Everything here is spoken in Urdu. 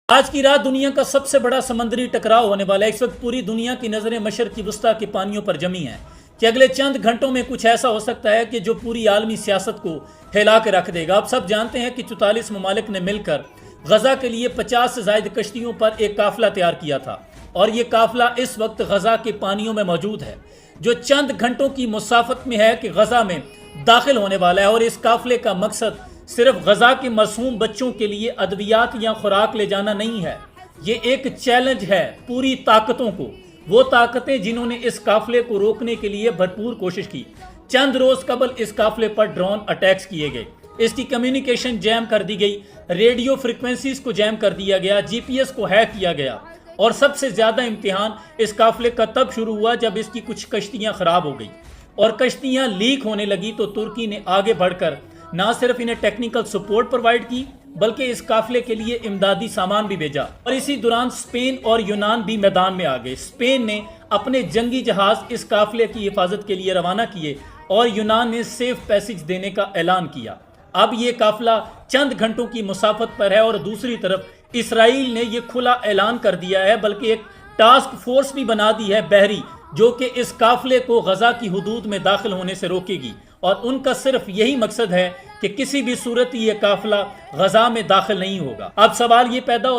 آج کی رات دنیا کا سب سے بڑا سمندری ٹکراؤ ہونے والا ہے۔ اس وقت پوری دنیا کی نظریں مشرقی وسطیٰ کے پانیوں پر جمی ہیں کہ اگلے چند گھنٹوں میں کچھ ایسا ہو سکتا ہے کہ جو پوری عالمی سیاست کو ہلا کے رکھ دے گا۔ آپ سب جانتے ہیں کہ 44 ممالک نے مل کر غزہ کے لیے 50 سے زائد کشتیوں پر ایک قافلہ تیار کیا تھا، اور یہ قافلہ اس وقت غزہ کے پانیوں میں موجود ہے، جو چند گھنٹوں کی مسافت میں ہے کہ غزہ میں داخل ہونے والا ہے۔ اور اس قافلے کا مقصد صرف غزہ کے معصوم بچوں کے لیے ادویات یا خوراک لے جانا نہیں ہے، یہ ایک چیلنج ہے پوری طاقتوں کو، وہ طاقتیں جنہوں نے اس قافلے کو روکنے کے لیے بھرپور کوشش کی۔ چند روز قبل اس قافلے پر ڈرون اٹیکس کیے گئے، اس کی کمیونیکیشن جیم کر دی گئی، ریڈیو فریکوینسیز کو جیم کر دیا گیا، جی پی ایس کو ہیک کیا گیا، اور سب سے زیادہ امتحان اس قافلے کا تب شروع ہوا جب اس کی کچھ کشتیاں خراب ہو گئی اور کشتیاں لیک ہونے لگی، تو ترکی نے آگے بڑھ کر نہ صرف انہیں ٹیکنیکل سپورٹ پرووائڈ کی بلکہ اس قافلے کے لیے امدادی سامان بھی بھیجا۔ اور اسی دوران اسپین اور یونان بھی میدان میں آ گئے۔ اسپین نے اپنے جنگی جہاز اس قافلے کی حفاظت کے لیے روانہ کیے اور یونان نے سیف پیسج دینے کا اعلان کیا۔ اب یہ قافلہ چند گھنٹوں کی مسافت پر ہے، اور دوسری طرف اسرائیل نے یہ کھلا اعلان کر دیا ہے، بلکہ ایک ٹاسک فورس بھی بنا دی ہے بحری، جو کہ اس قافلے کو غزہ کی حدود میں داخل ہونے سے روکے گی، اور ان کا صرف یہی مقصد ہے کہ کسی بھی صورت یہ قافلہ غزہ میں داخل نہیں ہوگا۔ اب سوال یہ پیدا ہوتا ہے